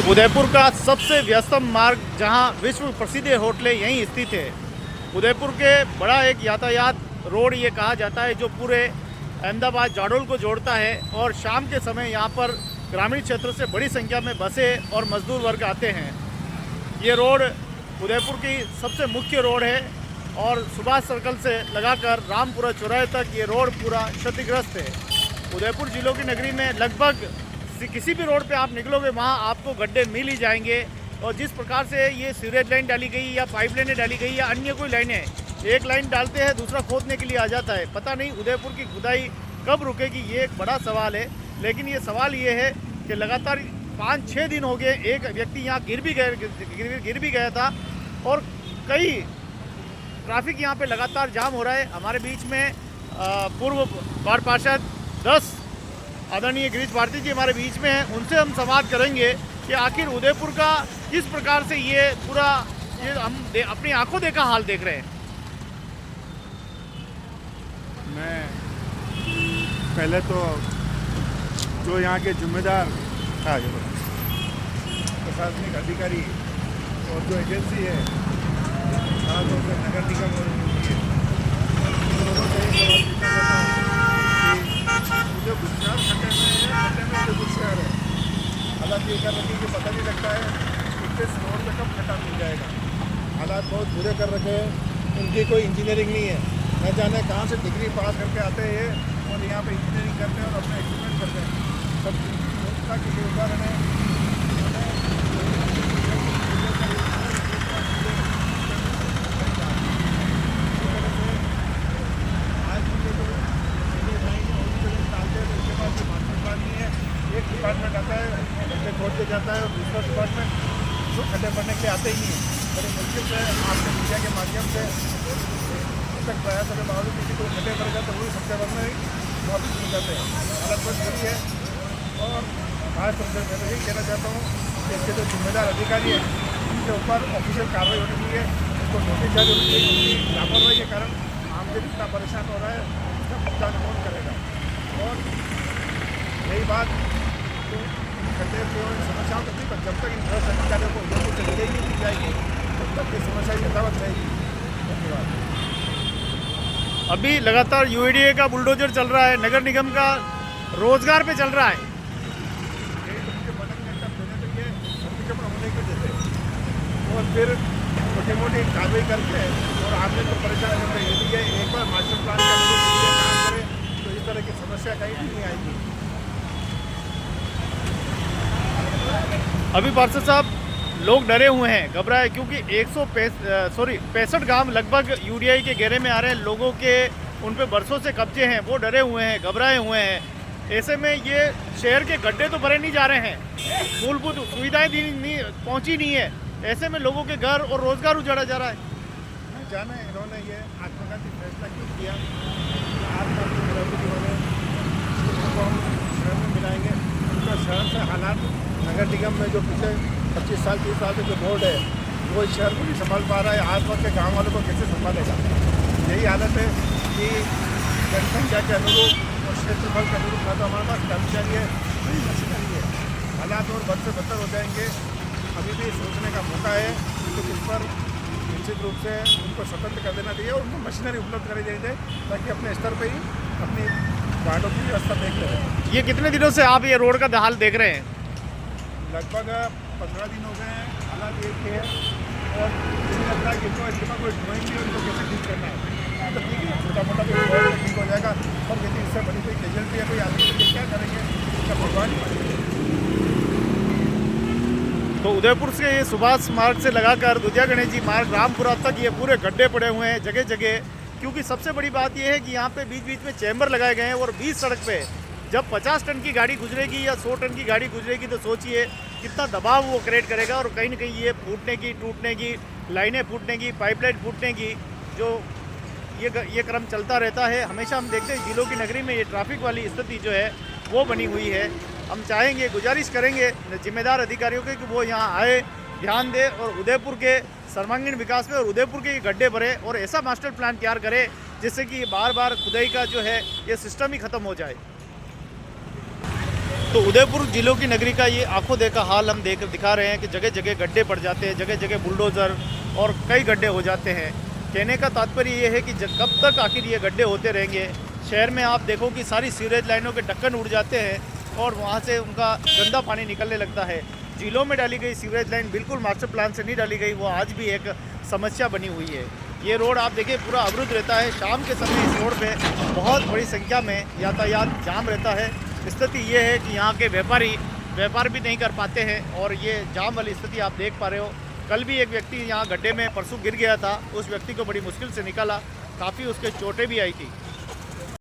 उदयपुर का सबसे व्यस्तम मार्ग जहां विश्व प्रसिद्ध होटलें यहीं स्थित है। उदयपुर के बड़ा एक यातायात रोड ये कहा जाता है जो पूरे अहमदाबाद जाडोल को जोड़ता है और शाम के समय यहां पर ग्रामीण क्षेत्र से बड़ी संख्या में बसें और मजदूर वर्ग आते हैं। ये रोड उदयपुर की सबसे मुख्य रोड है और सुभाष सर्कल से लगाकर रामपुरा चौराहे तक ये रोड पूरा क्षतिग्रस्त है। उदयपुर जिलों की नगरी में लगभग किसी भी रोड पे आप निकलोगे वहाँ आपको गड्ढे मिल ही जाएंगे। और जिस प्रकार से ये सीवरेज लाइन डाली गई या पाइप लाइनें डाली गई या अन्य कोई लाइनें, एक लाइन डालते हैं दूसरा खोदने के लिए आ जाता है। पता नहीं उदयपुर की खुदाई कब रुकेगी, ये एक बड़ा सवाल है। लेकिन ये सवाल ये है कि लगातार 5-6 दिन हो गए एक व्यक्ति यहाँ गिर भी गया था और कई ट्रैफिक यहाँ पे लगातार जाम हो रहा है। हमारे बीच में पूर्व वार्ड पार्षद 10 आदरणीय गिरीश भारती जी हमारे बीच में हैं। उनसे हम संवाद करेंगे कि आखिर उदयपुर का किस प्रकार से ये पूरा हम अपनी आंखों देखा हाल देख रहे हैं। मैं पहले तो जो यहाँ के जिम्मेदार प्रशासनिक अधिकारी और जो एजेंसी है खासतौर से नगर निगम और दोनों से सवाल पूछना चाहता हूँ कि जो गुजरात खड्डे में जो गुजरात है, हालांकि ये कर रखी कि पता नहीं लगता है 21 रोड पे कब खड्डा मिल जाएगा। हालात बहुत बुरे कर रखे हैं, उनकी कोई इंजीनियरिंग नहीं है, न जाने कहाँ से डिग्री पास करके आते हैं और यहाँ पे इंजीनियरिंग करते हैं और अपना एक्सपेरिमेंट करते हैं। सब मूर्खता की उदाहरण है। एक डिपार्टमेंट आता है, गड्ढे खोद के जाता है और दूसरा डिपार्टमेंट जो खड्डे भरने के आते ही नहीं है। बड़े मुश्किल से आपके मीडिया के माध्यम से तक प्रयास करने बावजूद किसी को खड्डे भरेगा तो वही सबसे भरना ही वापस मिल जाते हैं। हालत बहुत बुरी है और खास तौर से मैं यही कहना चाहता हूँ कि इसके जो जिम्मेदार अधिकारी है उनके ऊपर ऑफिशियल कार्रवाई होनी चाहिए, उनको नोटिस जारी होनी चाहिए। उनकी लापरवाही के कारण आमजन इतना परेशान हो रहा है, इसका भुगतान कौन करेगा। और यही बात तो खड्डे को समस्याओं को नहीं, जब तक इन भ्रष्ट अधिकारियों को उद्योग से मिलेगी नहीं दी जाएगी तब तक ये समस्या यथावत रहेगी। धन्यवाद। अभी लगातार यूएडीए का बुलडोजर चल रहा है, नगर निगम का रोजगार पे चल रहा है। यही तो मुझे मदद करता देने के लिए अतिक्रमण होने के देते और फिर छोटी मोटी कार्रवाई करके और आपने तो परेशान करते हैं। यदि ये एक बार मास्टर प्लान के अनुरूप काम करें तो इस तरह की समस्या कहीं नहीं आएगी। अभी पार्षद साहब लोग डरे हुए हैं, घबराए, क्योंकि 65 गांव लगभग यूडीआई के घेरे में आ रहे हैं। लोगों के उन पे बरसों से कब्जे हैं, वो डरे हुए हैं, घबराए हुए हैं। ऐसे में ये शहर के गड्ढे तो भरे नहीं जा रहे हैं, मूलभूत सुविधाएं पहुंची नहीं है। ऐसे में लोगों के घर और रोजगार उजाड़ा जा रहा है। नहीं जाने इन्होंने ये आत्मघाती फैसला क्यों किया। आत्मघाती उनको हम शहर में मिलाएंगे, उनका शहर से हालात नगर निगम में जो पिछले 25 साल 30 साल से जो बोर्ड है वो इस शहर को नहीं संभाल पा रहा है। आसपास के गाँव वालों को कैसे संभालेगा। यही हालत है कि जनसंख्या के अनुरूप और क्षेत्रफल के अनुरूप ना तो हमारे पास कर्मचारी है, नहीं मशीनरी है। हालात और बद से बदतर हो जाएंगे। अभी भी सोचने का मौका है तो इस पर निश्चित रूप से उनको स्वतंत्र कर देना चाहिए और उनको मशीनरी उपलब्ध करी जाए ताकि अपने स्तर पर ही अपनी वार्डों की व्यवस्था देख लें। ये कितने दिनों से आप ये रोड का हाल देख रहे हैं? लगभग 15 दिन हो गए हैं। हालात ये है और मुझे लगता है कि इसका कोई ड्राइंग नहीं, उनको कैसे ठीक करना है तो ठीक है, छोटा मोटा कोई ठीक हो जाएगा। और यदि इससे बड़ी कोई कैजुअल्टी है कोई आदमी तो क्या करेंगे, इसका भगवान ही मानेगा। तो उदयपुर से ये सुभाष मार्ग से लगाकर दुधिया गणेश जी मार्ग रामपुरा तक ये पूरे गड्ढे पड़े हुए हैं जगह जगह। क्योंकि सबसे बड़ी बात यह है कि यहाँ पे बीच बीच में चैम्बर लगाए गए हैं और 20 सड़क पे जब 50 टन की गाड़ी गुजरेगी या 100 टन की गाड़ी गुजरेगी तो सोचिए कितना दबाव वो क्रिएट करेगा। और कहीं ना कहीं ये फूटने की, टूटने की, लाइनें फूटने की, पाइपलाइन फूटने की जो ये क्रम चलता रहता है। हमेशा हम देखते हैं जिलों की नगरी में ये ट्रैफिक वाली स्थिति जो है वो बनी हुई है। हम चाहेंगे, गुजारिश करेंगे जिम्मेदार अधिकारियों के कि वो यहाँ आए, ध्यान दे और उदयपुर के सर्वांगीण विकास में और उदयपुर के गड्ढे भरे और ऐसा मास्टर प्लान तैयार करे जिससे कि बार बार खुदाई का जो है ये सिस्टम ही ख़त्म हो जाए। तो उदयपुर जिलों की नगरी का ये आंखों देखा हाल हम दिखा रहे हैं कि जगह जगह गड्ढे पड़ जाते हैं, जगह जगह बुलडोज़र और कई गड्ढे हो जाते हैं। कहने का तात्पर्य ये है कि कब तक आखिर ये गड्ढे होते रहेंगे। शहर में आप देखो कि सारी सीवरेज लाइनों के ढक्कन उड़ जाते हैं और वहाँ से उनका गंदा पानी निकलने लगता है। जिलों में डाली गई सीवरेज लाइन बिल्कुल मास्टर प्लान से नहीं डाली गई, वो आज भी एक समस्या बनी हुई है। ये रोड आप देखिए पूरा अवरुद्ध रहता है। शाम के समय इस रोड पे बहुत बड़ी संख्या में यातायात जाम रहता है। स्थिति ये है कि यहाँ के व्यापारी व्यापार भी नहीं कर पाते हैं और ये जाम वाली स्थिति आप देख पा रहे हो। कल भी एक व्यक्ति यहाँ गड्ढे में परसों गिर गया था, उस व्यक्ति को बड़ी मुश्किल से निकाला, काफ़ी उसके चोटें भी आई थी।